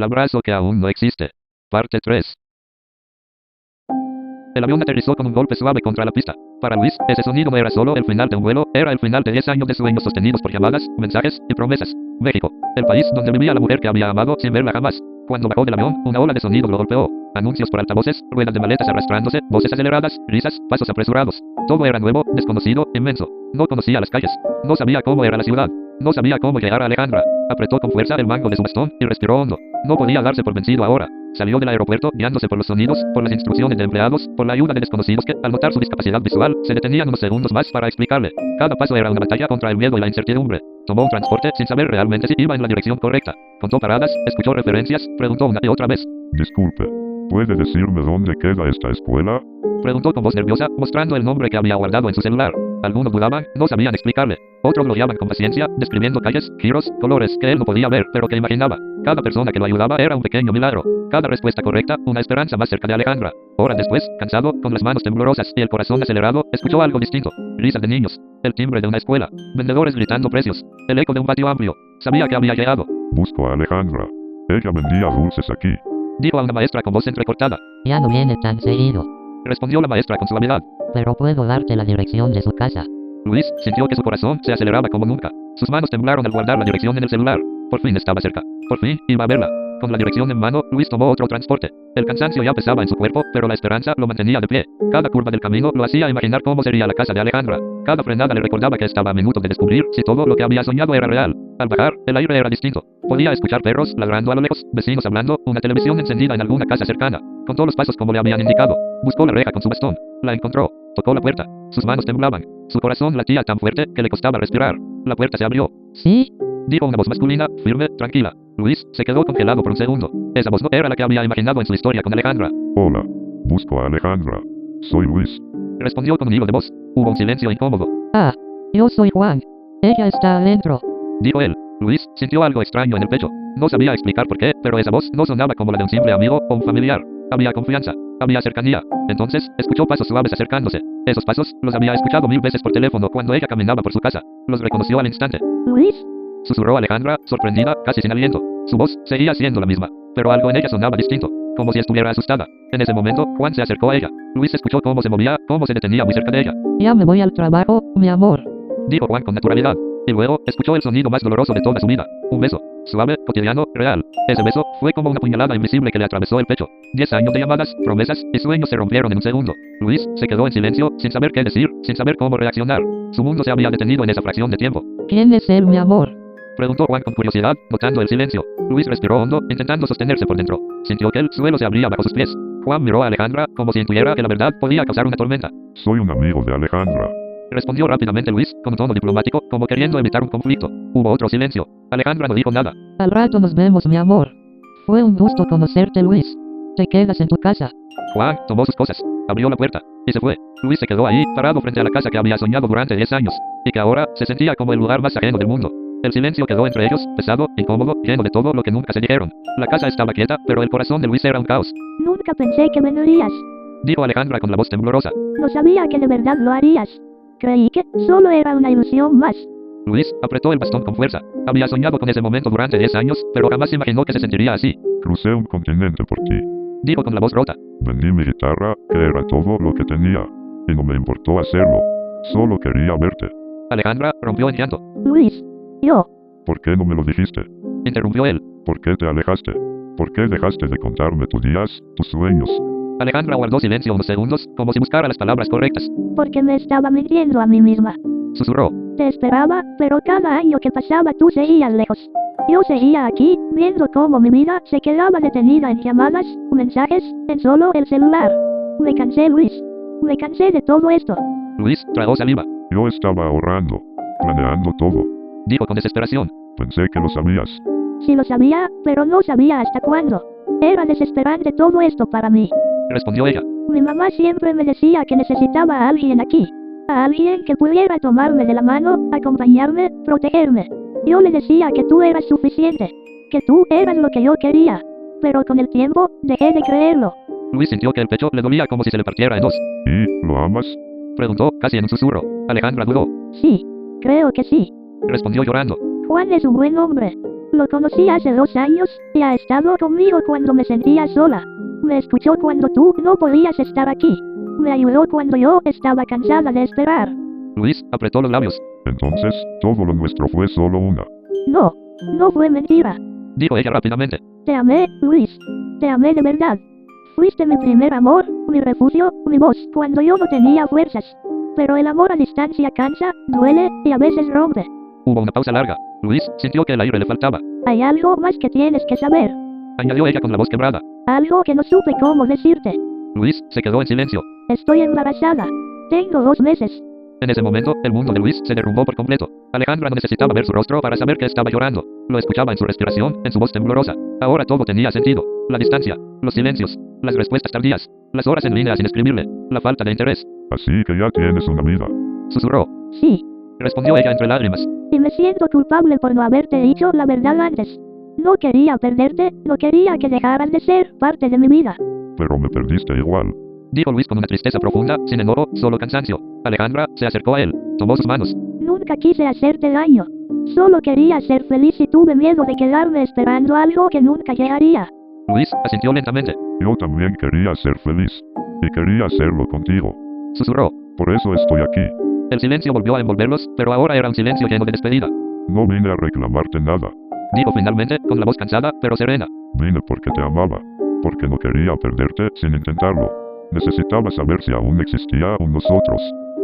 El abrazo que aún no existe. Parte 3. El avión aterrizó con un golpe suave contra la pista. Para Luis, ese sonido no era solo el final de un vuelo, era el final de 10 años de sueños sostenidos por llamadas, mensajes y promesas. México, el país donde vivía la mujer que había amado sin verla jamás. Cuando bajó del avión, una ola de sonido lo golpeó. Anuncios por altavoces, ruedas de maletas arrastrándose, voces aceleradas, risas, pasos apresurados. Todo era nuevo, desconocido, inmenso. No conocía las calles. No sabía cómo era la ciudad. No sabía cómo llegar a Alejandra. Apretó con fuerza el mango de su bastón y respiró hondo. No podía darse por vencido ahora. Salió del aeropuerto guiándose por los sonidos, por las instrucciones de empleados, por la ayuda de desconocidos que, al notar su discapacidad visual, se detenían unos segundos más para explicarle. Cada paso era una batalla contra el miedo y la incertidumbre. Tomó un transporte sin saber realmente si iba en la dirección correcta. Contó paradas, escuchó referencias, preguntó una y otra vez. Disculpe, ¿puede decirme dónde queda esta escuela? Preguntó con voz nerviosa, mostrando el nombre que había guardado en su celular. Algunos dudaban, no sabían explicarle. Otros lo guiaban con paciencia, describiendo calles, giros, colores que él no podía ver, pero que imaginaba. Cada persona que lo ayudaba era un pequeño milagro. Cada respuesta correcta, una esperanza más cerca de Alejandra. Horas después, cansado, con las manos temblorosas y el corazón acelerado, escuchó algo distinto. Risas de niños. El timbre de una escuela. Vendedores gritando precios. El eco de un patio amplio. Sabía que había llegado. Busco a Alejandra. Ella vendía dulces aquí. Dijo a una maestra con voz entrecortada. Ya no viene tan seguido, Respondió la maestra con suavidad. pero puedo darte la dirección de su casa. Luis sintió que su corazón se aceleraba como nunca. Sus manos temblaron al guardar la dirección en el celular. Por fin estaba cerca. Por fin iba a verla. Con la dirección en mano, Luis tomó otro transporte. El cansancio ya pesaba en su cuerpo, pero la esperanza lo mantenía de pie. Cada curva del camino lo hacía imaginar cómo sería la casa de Alejandra. Cada frenada le recordaba que estaba a minutos de descubrir si todo lo que había soñado era real. Al bajar, el aire era distinto. Podía escuchar perros ladrando a lo lejos, vecinos hablando, una televisión encendida en alguna casa cercana. Contó los pasos como le habían indicado. Buscó la reja con su bastón. La encontró. Tocó la puerta. Sus manos temblaban. Su corazón latía tan fuerte que le costaba respirar. La puerta se abrió. ¿Sí? Dijo una voz masculina, firme, tranquila. Luis se quedó congelado por un segundo. Esa voz no era la que había imaginado en su historia con Alejandra. Hola. Busco a Alejandra. Soy Luis. Respondió con un hilo de voz. Hubo un silencio incómodo. Ah, yo soy Juan. Ella está adentro. Dijo él. Luis sintió algo extraño en el pecho. No sabía explicar por qué, pero esa voz no sonaba como la de un simple amigo o un familiar. Había confianza. Había cercanía. Entonces, escuchó pasos suaves acercándose. Esos pasos los había escuchado 1000 veces por teléfono cuando ella caminaba por su casa. Los reconoció al instante. Luis, Susurró Alejandra, sorprendida, casi sin aliento. Su voz seguía siendo la misma, pero algo en ella sonaba distinto, como si estuviera asustada. En ese momento, Juan se acercó a ella. Luis escuchó cómo se movía, cómo se detenía muy cerca de ella. Ya me voy al trabajo, mi amor. Dijo Juan con naturalidad. Y luego, escuchó el sonido más doloroso de toda su vida. Un beso. Suave, cotidiano, real. Ese beso fue como una puñalada invisible que le atravesó el pecho. 10 años de llamadas, promesas y sueños se rompieron en un segundo. Luis se quedó en silencio, sin saber qué decir, sin saber cómo reaccionar. Su mundo se había detenido en esa fracción de tiempo. ¿Quién es él, mi amor? Preguntó Juan con curiosidad, notando el silencio. Luis respiró hondo, intentando sostenerse por dentro. Sintió que el suelo se abría bajo sus pies. Juan miró a Alejandra, como si intuyera que la verdad podía causar una tormenta. Soy un amigo de Alejandra. Respondió rápidamente Luis, con un tono diplomático, como queriendo evitar un conflicto. Hubo otro silencio. Alejandra no dijo nada. Al rato nos vemos, mi amor. Fue un gusto conocerte, Luis. Te quedas en tu casa. Juan tomó sus cosas, abrió la puerta, y se fue. Luis se quedó ahí, parado frente a la casa que había soñado durante 10 años, y que ahora se sentía como el lugar más ajeno del mundo. El silencio quedó entre ellos, pesado, incómodo, lleno de todo lo que nunca se dijeron. La casa estaba quieta, pero el corazón de Luis era un caos. nunca pensé que vendrías. Dijo Alejandra con la voz temblorosa. No sabía que de verdad lo harías. Creí que solo era una ilusión más. Luis apretó el bastón con fuerza. Había soñado con ese momento durante 10 años, pero jamás imaginó que se sentiría así. Crucé un continente por ti. Dijo con la voz rota. Vendí mi guitarra, que era todo lo que tenía. Y no me importó hacerlo. Solo quería verte. Alejandra rompió en llanto. Luis, yo, ¿Por qué no me lo dijiste? Interrumpió él. ¿Por qué te alejaste? ¿Por qué dejaste de contarme tus días, tus sueños? Alejandra guardó silencio unos segundos, como si buscara las palabras correctas. porque me estaba mintiendo a mí misma. Susurró. Te esperaba, pero cada año que pasaba tú seguías lejos. Yo seguía aquí, viendo cómo mi vida se quedaba detenida en llamadas, mensajes, en solo el celular. Me cansé, Luis. Me cansé de todo esto. Luis tragó saliva. Yo estaba ahorrando, planeando todo. Dijo con desesperación. Pensé que lo sabías. Sí lo sabía, pero no sabía hasta cuándo. Era desesperante todo esto para mí. Respondió ella. Mi mamá siempre me decía que necesitaba a alguien aquí. A alguien que pudiera tomarme de la mano, acompañarme, protegerme. Yo le decía que tú eras suficiente. Que tú eras lo que yo quería. Pero con el tiempo, dejé de creerlo. Luis sintió que el pecho le dolía como si se le partiera en dos. ¿Y lo amas? Preguntó, casi en un susurro. Alejandra dudó. Sí, creo que sí. Respondió llorando. Juan es un buen hombre. Lo conocí hace 2 años, y ha estado conmigo cuando me sentía sola. Me escuchó cuando tú no podías estar aquí. Me ayudó cuando yo estaba cansada de esperar. Luis apretó los labios. Entonces, todo lo nuestro fue solo una. No, no fue mentira. Dijo ella rápidamente. Te amé, Luis. Te amé de verdad. Fuiste mi primer amor, mi refugio, mi voz, cuando yo no tenía fuerzas. Pero el amor a distancia cansa, duele, y a veces rompe. Hubo una pausa larga. Luis sintió que el aire le faltaba. Hay algo más que tienes que saber. Añadió ella con la voz quebrada. Algo que no supe cómo decirte. Luis se quedó en silencio. Estoy embarazada. Tengo 2 meses. En ese momento, el mundo de Luis se derrumbó por completo. Alejandra no necesitaba ver su rostro para saber que estaba llorando. Lo escuchaba en su respiración, en su voz temblorosa. Ahora todo tenía sentido. La distancia, los silencios, las respuestas tardías, las horas en línea sin escribirle, la falta de interés. Así que ya tienes una vida. Susurró. Sí. Respondió ella entre lágrimas. Y me siento culpable por no haberte dicho la verdad antes. No quería perderte, no quería que dejaras de ser parte de mi vida. Pero me perdiste igual. Dijo Luis con una tristeza profunda, sin enojo, solo cansancio. Alejandra se acercó a él, tomó sus manos. Nunca quise hacerte daño. Solo quería ser feliz y tuve miedo de quedarme esperando algo que nunca llegaría. Luis asintió lentamente. Yo también quería ser feliz. Y quería hacerlo contigo. Susurró. Por eso estoy aquí. El silencio volvió a envolverlos, pero ahora era un silencio lleno de despedida. No vine a reclamarte nada. Dijo finalmente, con la voz cansada, pero serena. Vine porque te amaba. Porque no quería perderte sin intentarlo. Necesitaba saber si aún existía un nosotros.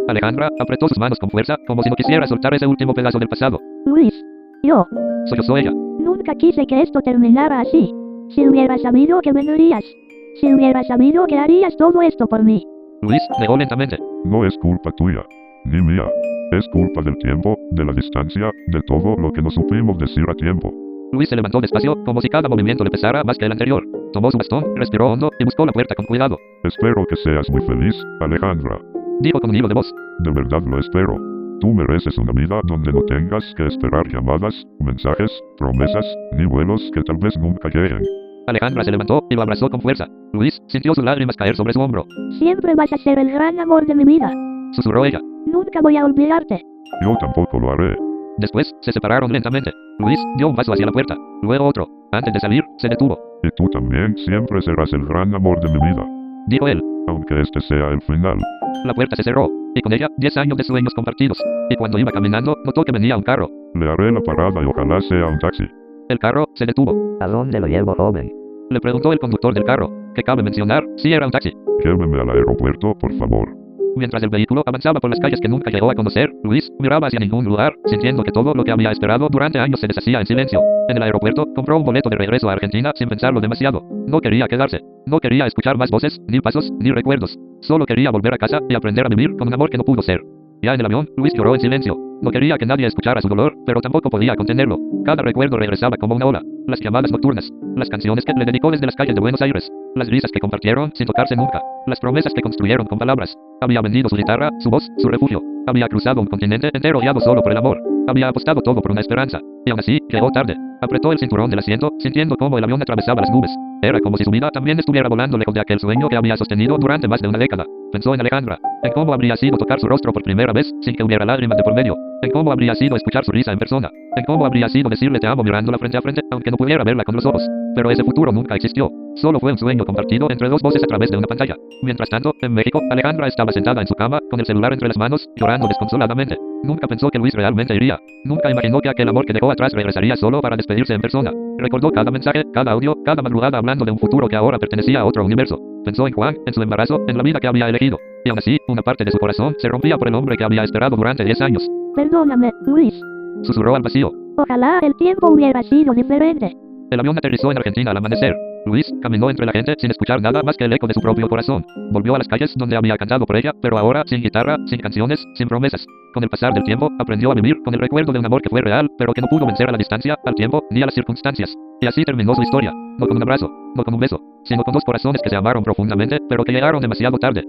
Alejandra apretó sus manos con fuerza, como si no quisiera soltar ese último pedazo del pasado. Luis. Yo. Sollozó ella. Nunca quise que esto terminara así. Si hubiera sabido que vendrías. Si hubiera sabido que harías todo esto por mí. Luis negó lentamente. No es culpa tuya. Ni mía. Es culpa del tiempo, de la distancia, de todo lo que no supimos decir a tiempo. Luis se levantó despacio, como si cada movimiento le pesara más que el anterior. Tomó su bastón, respiró hondo y buscó la puerta con cuidado. Espero que seas muy feliz, Alejandra. Dijo con un hilo de voz. De verdad lo espero. Tú mereces una vida donde no tengas que esperar llamadas, mensajes, promesas, ni vuelos que tal vez nunca lleguen. Alejandra se levantó y lo abrazó con fuerza. Luis sintió sus lágrimas caer sobre su hombro. Siempre vas a ser el gran amor de mi vida. Susurró ella. Nunca voy a olvidarte. Yo tampoco lo haré. Después, se separaron lentamente. Luis dio un paso hacia la puerta, luego otro. Antes de salir, se detuvo. Y tú también siempre serás el gran amor de mi vida. Dijo él. Aunque este sea el final. La puerta se cerró, y con ella 10 años de sueños compartidos. Y cuando iba caminando, notó que venía un carro. Le haré la parada y ojalá sea un taxi. El carro se detuvo. ¿A dónde lo llevo, joven? Le preguntó el conductor del carro, que cabe mencionar, si era un taxi. Lléveme al aeropuerto, por favor. Mientras el vehículo avanzaba por las calles que nunca llegó a conocer, Luis miraba hacia ningún lugar, sintiendo que todo lo que había esperado durante años se deshacía en silencio. En el aeropuerto, compró un boleto de regreso a Argentina sin pensarlo demasiado. No quería quedarse. No quería escuchar más voces, ni pasos, ni recuerdos. Solo quería volver a casa y aprender a vivir con un amor que no pudo ser. Ya en el avión, Luis lloró en silencio. No quería que nadie escuchara su dolor, pero tampoco podía contenerlo. Cada recuerdo regresaba como una ola. Las llamadas nocturnas, las canciones que le dedicó desde las calles de Buenos Aires, las risas que compartieron sin tocarse nunca, las promesas que construyeron con palabras. Había vendido su guitarra, su voz, su refugio. Había cruzado un continente entero guiado solo por el amor. Había apostado todo por una esperanza. Y aún así, llegó tarde. Apretó el cinturón del asiento, sintiendo cómo el avión atravesaba las nubes. Era como si su vida también estuviera volando lejos de aquel sueño que había sostenido durante más de una década. Pensó en Alejandra, en cómo habría sido tocar su rostro por primera vez sin que hubiera lágrimas de por medio, en cómo habría sido escuchar su risa en persona, en cómo habría sido decirle te amo mirándola frente a frente, aunque no pudiera verla con los ojos. Pero ese futuro nunca existió. Solo fue un sueño compartido entre dos voces a través de una pantalla. Mientras tanto, en México, Alejandra estaba sentada en su cama, con el celular entre las manos, llorando desconsoladamente. Nunca pensó que Luis realmente iría. Nunca imaginó que aquel amor que dejó atrás regresaría solo para despedirse en persona. Recordó cada mensaje, cada audio, cada madrugada hablando de un futuro que ahora pertenecía a otro universo. Pensó en Juan, en su embarazo, en la vida que había elegido. Y aún así, una parte de su corazón se rompía por el hombre que había esperado durante 10 años. Perdóname, Luis. Susurró al vacío. Ojalá el tiempo hubiera sido diferente. El avión aterrizó en Argentina al amanecer. Luis caminó entre la gente sin escuchar nada más que el eco de su propio corazón. Volvió a las calles donde había cantado por ella, pero ahora sin guitarra, sin canciones, sin promesas. Con el pasar del tiempo, aprendió a vivir con el recuerdo de un amor que fue real, pero que no pudo vencer a la distancia, al tiempo, ni a las circunstancias. Y así terminó su historia. No con un abrazo, no con un beso, sino con dos corazones que se amaron profundamente, pero que llegaron demasiado tarde.